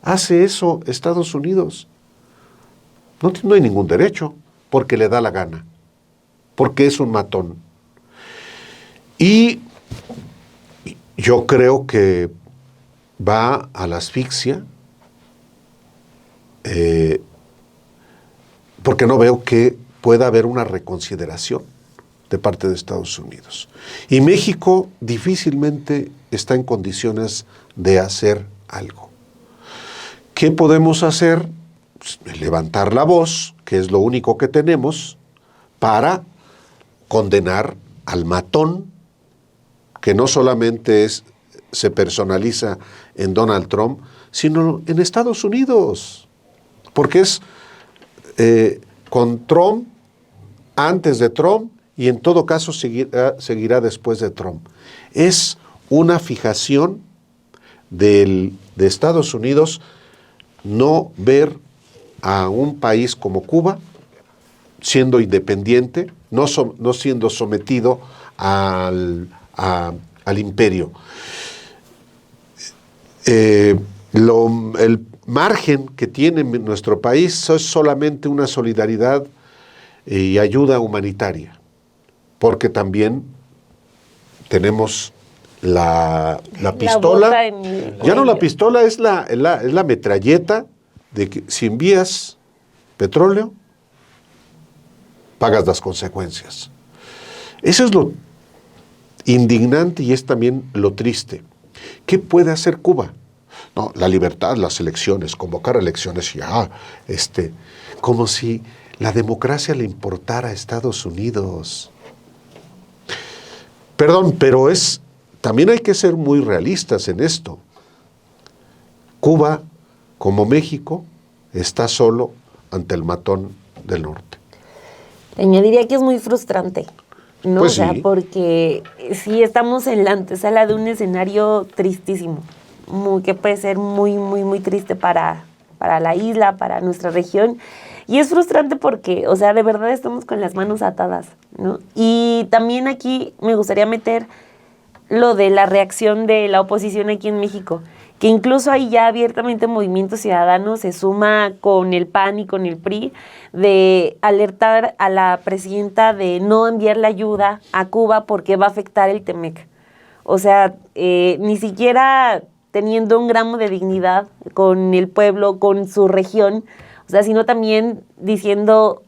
hace eso Estados Unidos? No hay ningún derecho, porque le da la gana, porque es un matón. Y yo creo que va a la asfixia, porque no veo que pueda haber una reconsideración de parte de Estados Unidos. Y México difícilmente está en condiciones de hacer algo. ¿Qué podemos hacer? Pues, levantar la voz, que es lo único que tenemos, para condenar al matón, que no solamente se personaliza en Donald Trump, sino en Estados Unidos. Porque es con Trump, antes de Trump, y en todo caso seguirá después de Trump. Es una fijación de Estados Unidos no ver a un país como Cuba siendo independiente, no siendo sometido al imperio. El margen que tiene nuestro país es solamente una solidaridad y ayuda humanitaria, porque también tenemos la pistola. Ya no la pistola, es la metralleta de que si envías petróleo, pagas las consecuencias. Eso es lo indignante y es también lo triste. ¿Qué puede hacer Cuba? No, la libertad, las elecciones, convocar elecciones, como si la democracia le importara a Estados Unidos. Perdón, pero también hay que ser muy realistas en esto. Cuba, como México, está solo ante el matón del norte. Añadiría que es muy frustrante, ¿no? Pues o sea, sí. porque sí estamos en la antesala de un escenario tristísimo, que puede ser muy, muy, muy triste para la isla, para nuestra región. Y es frustrante porque, o sea, de verdad estamos con las manos atadas, ¿no? Y también aquí me gustaría meter lo de la reacción de la oposición aquí en México, que incluso ahí ya abiertamente Movimiento Ciudadano se suma con el PAN y con el PRI de alertar a la presidenta de no enviar la ayuda a Cuba porque va a afectar el TEMEC. O sea, ni siquiera teniendo un gramo de dignidad con el pueblo, con su región, o sea, sino también diciendo,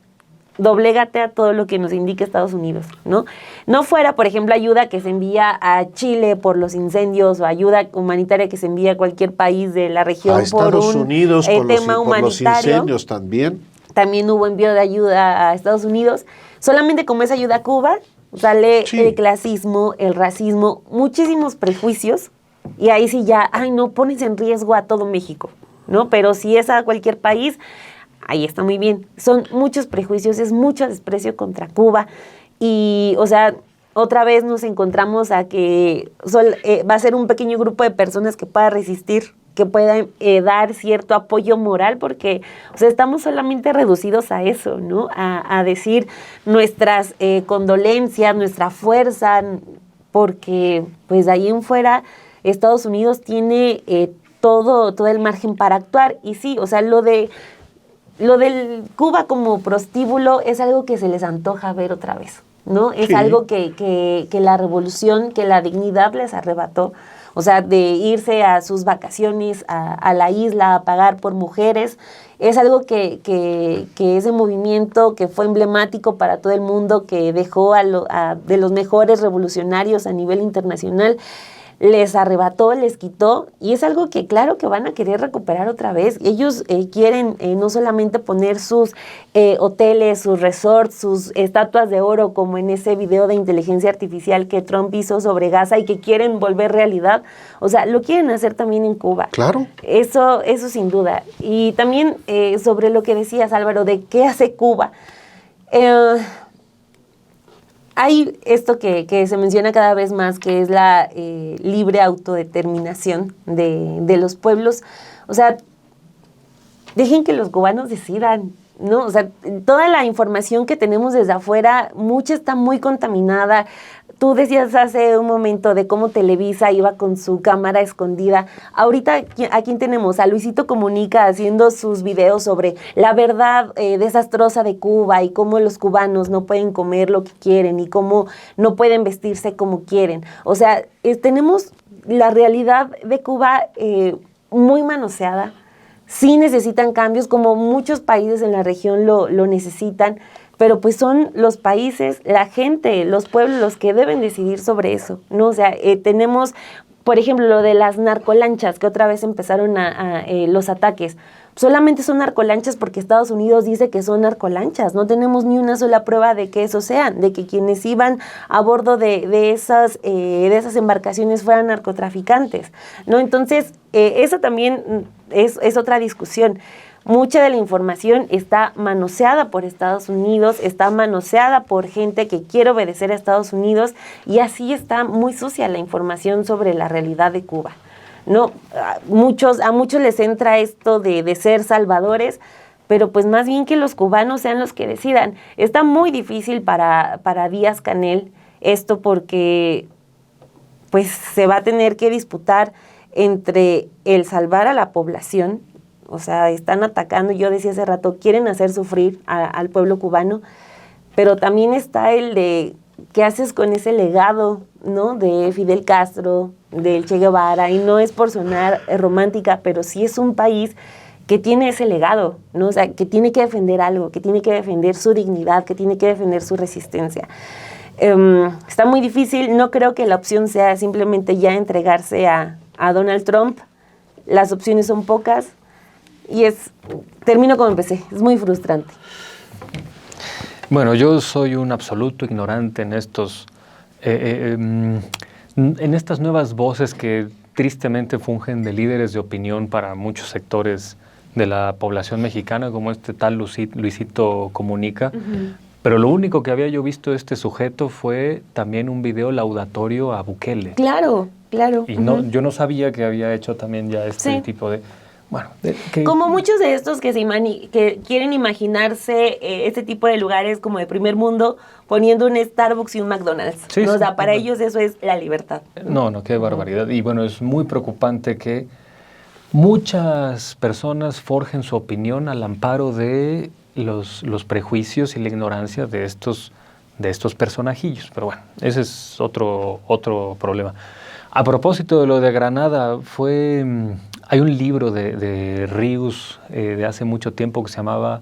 doblégate a todo lo que nos indique Estados Unidos, ¿no? No fuera, por ejemplo, ayuda que se envía a Chile por los incendios o ayuda humanitaria que se envía a cualquier país de la región a Estados Unidos por un tema por los humanitario. incendios también. También hubo envío de ayuda a Estados Unidos. Solamente como es ayuda a Cuba, sale Sí. el clasismo, el racismo, muchísimos prejuicios. Y ahí sí ya, no, pones en riesgo a todo México, ¿no? Pero si es a cualquier país, ahí está muy bien. Son muchos prejuicios, es mucho desprecio contra Cuba. Y, o sea, otra vez nos encontramos a que va a ser un pequeño grupo de personas que pueda resistir que pueda dar cierto apoyo moral, porque o sea, estamos solamente reducidos a eso, ¿no? A decir nuestras condolencias, nuestra fuerza, porque pues de ahí en fuera Estados Unidos tiene todo el margen para actuar. Y sí, o sea, lo del Cuba como prostíbulo es algo que se les antoja ver otra vez, ¿no? Es algo que la revolución, que la dignidad les arrebató. O sea, de irse a sus vacaciones a la isla a pagar por mujeres, es algo que ese movimiento que fue emblemático para todo el mundo, que dejó de los mejores revolucionarios a nivel internacional, les arrebató, les quitó, y es algo que claro que van a querer recuperar otra vez. Ellos quieren no solamente poner sus hoteles, sus resorts, sus estatuas de oro, como en ese video de inteligencia artificial que Trump hizo sobre Gaza y que quieren volver realidad. O sea, lo quieren hacer también en Cuba. Claro. Eso sin duda. Y también sobre lo que decías, Álvaro, de qué hace Cuba. Hay esto que se menciona cada vez más, que es la libre autodeterminación de los pueblos. O sea, dejen que los cubanos decidan, ¿no? O sea, toda la información que tenemos desde afuera, mucha está muy contaminada. Tú decías hace un momento de cómo Televisa iba con su cámara escondida. Ahorita, ¿a quién tenemos? A Luisito Comunica haciendo sus videos sobre la verdad desastrosa de Cuba y cómo los cubanos no pueden comer lo que quieren y cómo no pueden vestirse como quieren. O sea, tenemos la realidad de Cuba muy manoseada. Sí necesitan cambios, como muchos países en la región lo necesitan, pero pues son los países, la gente, los pueblos los que deben decidir sobre eso, ¿no? O sea, tenemos, por ejemplo, lo de las narcolanchas, que otra vez empezaron los ataques. Solamente son narcolanchas porque Estados Unidos dice que son narcolanchas. No tenemos ni una sola prueba de que eso sean, de que quienes iban a bordo de esas embarcaciones fueran narcotraficantes, ¿no? Entonces, eso también es otra discusión. Mucha de la información está manoseada por Estados Unidos, está manoseada por gente que quiere obedecer a Estados Unidos, y así está muy sucia la información sobre la realidad de Cuba, ¿no? A muchos les entra esto de ser salvadores, pero pues más bien que los cubanos sean los que decidan. Está muy difícil para Díaz-Canel esto, porque pues se va a tener que disputar entre el salvar a la población. O sea, están atacando, yo decía hace rato, quieren hacer sufrir al pueblo cubano, pero también está el de qué haces con ese legado, ¿no? De Fidel Castro, del Che Guevara, y no es por sonar romántica, pero sí es un país que tiene ese legado, ¿no? O sea, que tiene que defender algo, que tiene que defender su dignidad, que tiene que defender su resistencia. Está muy difícil. No creo que la opción sea simplemente ya entregarse a Donald Trump. Las opciones son pocas. Y termino como empecé, es muy frustrante. Bueno, yo soy un absoluto ignorante en estas nuevas voces que tristemente fungen de líderes de opinión para muchos sectores de la población mexicana, como este tal Luisito Comunica. Uh-huh. Pero lo único que había yo visto de este sujeto fue también un video laudatorio a Bukele. Claro. Y uh-huh. Yo no sabía que había hecho también ya tipo de... Bueno, como muchos de estos que quieren imaginarse este tipo de lugares como de primer mundo, poniendo un Starbucks y un McDonald's. Sí, ¿no? O sea, para ellos eso es la libertad. No, qué barbaridad. Y bueno, es muy preocupante que muchas personas forjen su opinión al amparo de los prejuicios y la ignorancia de estos personajillos. Pero bueno, ese es otro problema. A propósito de lo de Granada, hay un libro de Rius de hace mucho tiempo que se llamaba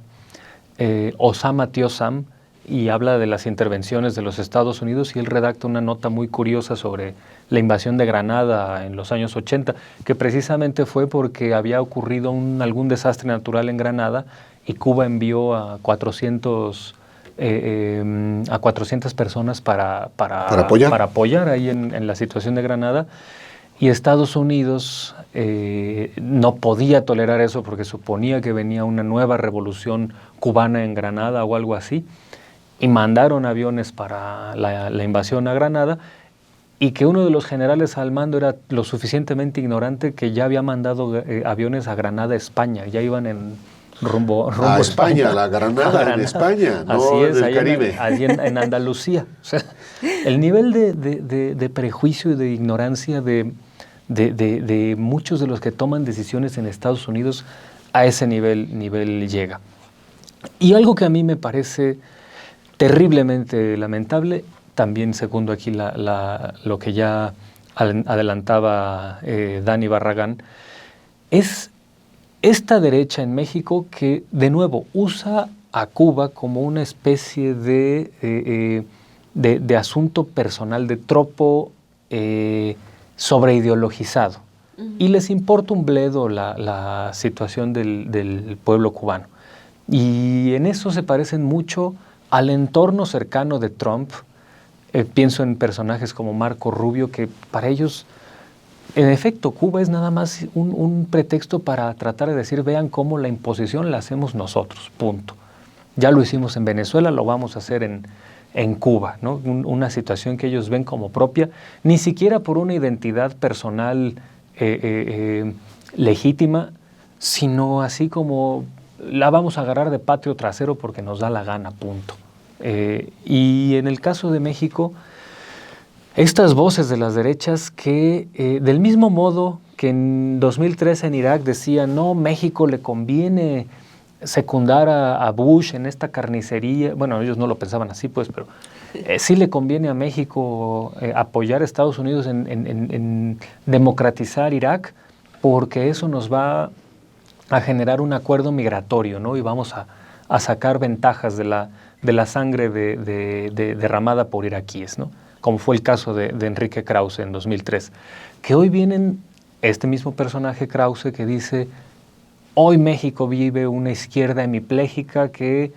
Osama Tío Sam, y habla de las intervenciones de los Estados Unidos, y él redacta una nota muy curiosa sobre la invasión de Granada en los años 80, que precisamente fue porque había ocurrido algún desastre natural en Granada y Cuba envió a 400 personas para apoyar ahí en la situación de Granada. Y Estados Unidos no podía tolerar eso porque suponía que venía una nueva revolución cubana en Granada o algo así, y mandaron aviones para la invasión a Granada, y que uno de los generales al mando era lo suficientemente ignorante que ya había mandado aviones a Granada, España, ya iban en rumbo a España, la Granada en España, no así es, en el Caribe. Allí en Andalucía. O sea, el nivel de prejuicio y de ignorancia de muchos de los que toman decisiones en Estados Unidos a ese nivel llega. Y algo que a mí me parece terriblemente lamentable, también segundo aquí lo que ya adelantaba Dani Barragán, es esta derecha en México que, de nuevo, usa a Cuba como una especie de asunto personal, de tropo sobreideologizado. Y les importa un bledo la situación del pueblo cubano. Y en eso se parecen mucho al entorno cercano de Trump. Pienso en personajes como Marco Rubio, que para ellos, en efecto, Cuba es nada más un pretexto para tratar de decir, vean cómo la imposición la hacemos nosotros, punto. Ya lo hicimos en Venezuela, lo vamos a hacer en Cuba, ¿no? Una situación que ellos ven como propia, ni siquiera por una identidad personal legítima, sino así como la vamos a agarrar de patio trasero porque nos da la gana, punto. Y en el caso de México, estas voces de las derechas que, del mismo modo que en 2013 en Irak decían, no, México le conviene secundar a Bush en esta carnicería, bueno, ellos no lo pensaban así, pues, pero sí le conviene a México apoyar a Estados Unidos en democratizar Irak, porque eso nos va a generar un acuerdo migratorio, ¿no? Y vamos a sacar ventajas de la sangre derramada por iraquíes, ¿no? Como fue el caso de Enrique Krause en 2003, que hoy vienen este mismo personaje Krause que dice, hoy México vive una izquierda hemipléjica que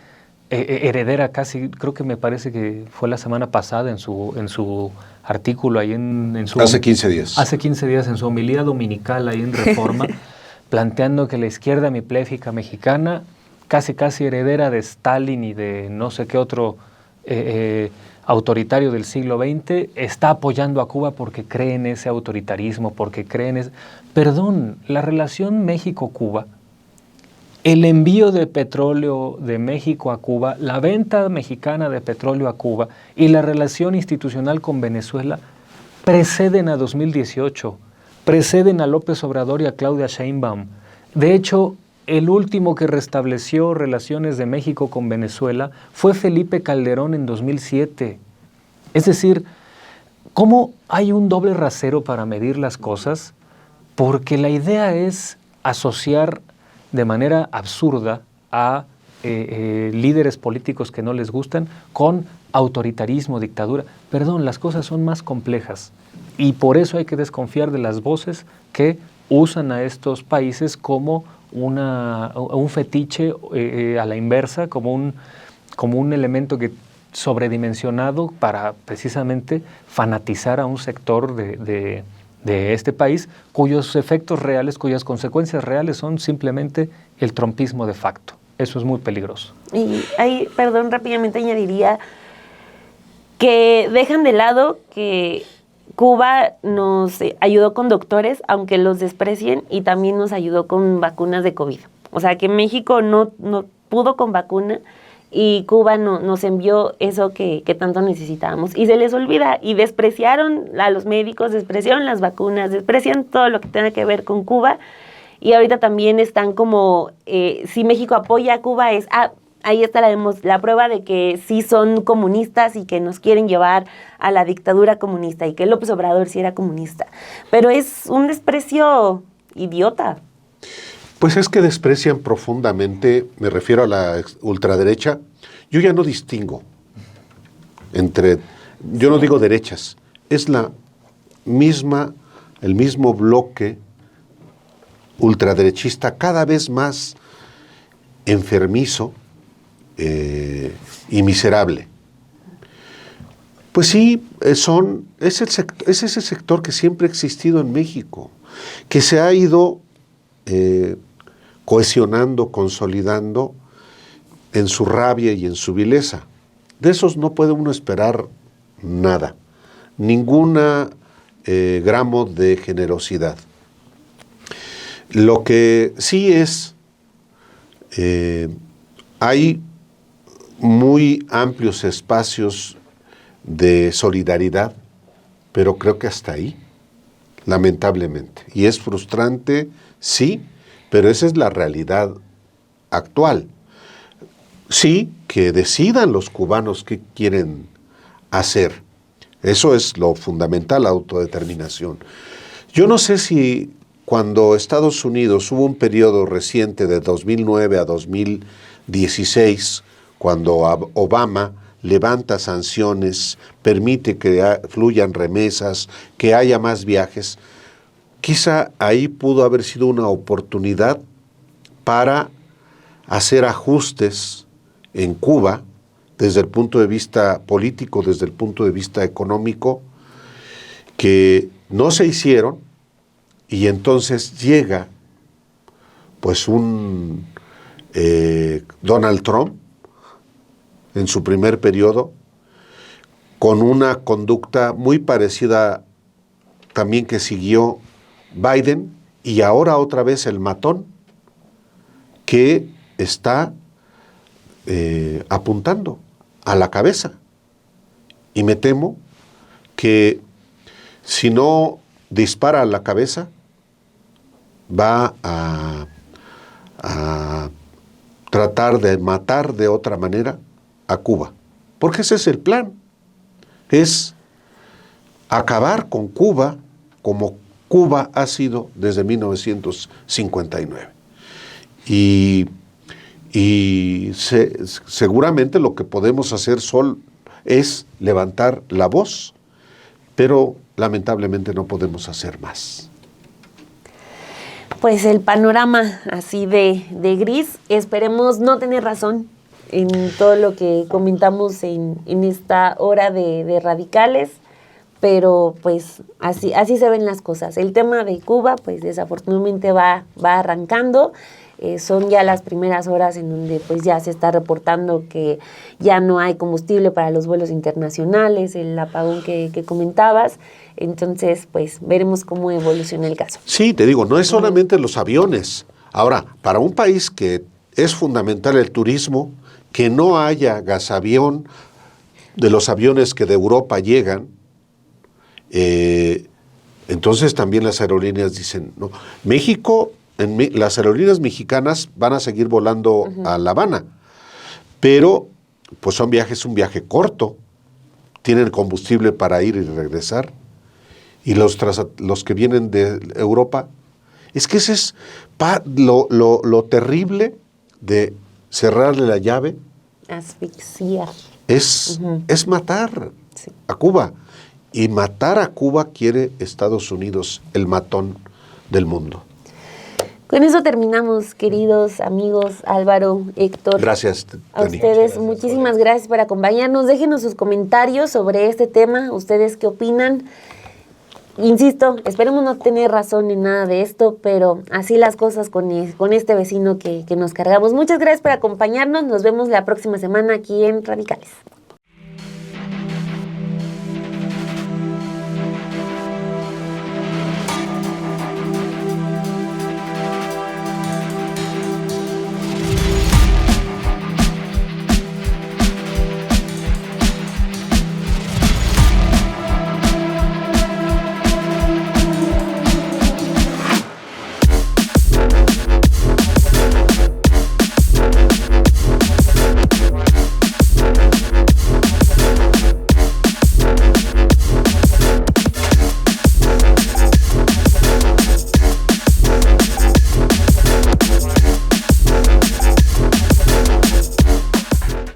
heredera casi, creo que me parece que fue la semana pasada en su artículo ahí en su... Hace 15 días. Hace 15 días en su homilía dominical ahí en Reforma, planteando que la izquierda hemipléjica mexicana, casi heredera de Stalin y de no sé qué otro autoritario del siglo XX, está apoyando a Cuba porque cree en ese autoritarismo, porque cree en ese... Perdón, la relación México-Cuba, el envío de petróleo de México a Cuba, la venta mexicana de petróleo a Cuba y la relación institucional con Venezuela preceden a 2018, preceden a López Obrador y a Claudia Sheinbaum. De hecho, el último que restableció relaciones de México con Venezuela fue Felipe Calderón en 2007. Es decir, ¿cómo hay un doble rasero para medir las cosas? Porque la idea es asociar de manera absurda a líderes políticos que no les gustan con autoritarismo, dictadura. Perdón, las cosas son más complejas y por eso hay que desconfiar de las voces que usan a estos países como un fetiche a la inversa, como un elemento que sobredimensionado para precisamente fanatizar a un sector de este país cuyos efectos reales, cuyas consecuencias reales son simplemente el trumpismo de facto. Eso es muy peligroso. Y ahí, perdón, rápidamente añadiría que dejan de lado que Cuba nos ayudó con doctores, aunque los desprecien, y también nos ayudó con vacunas de COVID. O sea, que México no pudo con vacuna y Cuba nos envió eso que tanto necesitábamos. Y se les olvida, y despreciaron a los médicos, despreciaron las vacunas, desprecian todo lo que tenga que ver con Cuba. Y ahorita también están como, si México apoya a Cuba es... ahí está la prueba de que sí son comunistas y que nos quieren llevar a la dictadura comunista y que López Obrador sí era comunista. Pero es un desprecio idiota. Pues es que desprecian profundamente, me refiero a la ultraderecha. Yo ya no distingo yo no digo derechas, es el mismo bloque ultraderechista cada vez más enfermizo, y miserable. Pues sí, es ese sector que siempre ha existido en México, que se ha ido cohesionando, consolidando en su rabia y en su vileza. De esos no puede uno esperar nada, ninguna gramo de generosidad. Lo que sí es, hay muy amplios espacios de solidaridad, pero creo que hasta ahí, lamentablemente. Y es frustrante, sí, pero esa es la realidad actual. Sí, que decidan los cubanos qué quieren hacer. Eso es lo fundamental, la autodeterminación. Yo no sé si cuando Estados Unidos hubo un periodo reciente de 2009 a 2016, cuando Obama levanta sanciones, permite que fluyan remesas, que haya más viajes, quizá ahí pudo haber sido una oportunidad para hacer ajustes en Cuba desde el punto de vista político, desde el punto de vista económico, que no se hicieron, y entonces llega pues un Donald Trump en su primer periodo con una conducta muy parecida también que siguió Biden, y ahora otra vez el matón que está apuntando a la cabeza. Y me temo que si no dispara a la cabeza, va a tratar de matar de otra manera a Cuba. Porque ese es el plan. Es acabar con Cuba como Cuba ha sido desde 1959. Y seguramente lo que podemos hacer es levantar la voz, pero lamentablemente no podemos hacer más. Pues el panorama así de gris, esperemos no tener razón en todo lo que comentamos en esta hora de Radicales, pero pues así se ven las cosas. El tema de Cuba pues desafortunadamente va arrancando. Son ya las primeras horas en donde pues ya se está reportando que ya no hay combustible para los vuelos internacionales, el apagón que comentabas. Entonces, pues veremos cómo evoluciona el caso. Sí, te digo, no es solamente los aviones. Ahora, para un país que es fundamental el turismo, que no haya gasavión de los aviones que de Europa llegan, entonces también las aerolíneas dicen, no, México, las aerolíneas mexicanas van a seguir volando a La Habana, pero pues un viaje corto, tienen combustible para ir y regresar. Y los que vienen de Europa, es que ese es lo terrible de cerrarle la llave. Asfixiar. Es matar a Cuba. Y matar a Cuba quiere Estados Unidos, el matón del mundo. Con eso terminamos, queridos amigos, Álvaro, Héctor. Gracias, Tani. A ustedes, muchísimas gracias por acompañarnos. Déjenos sus comentarios sobre este tema. ¿Ustedes qué opinan? Insisto, esperemos no tener razón en nada de esto, pero así las cosas con este vecino que nos cargamos. Muchas gracias por acompañarnos. Nos vemos la próxima semana aquí en Radicales.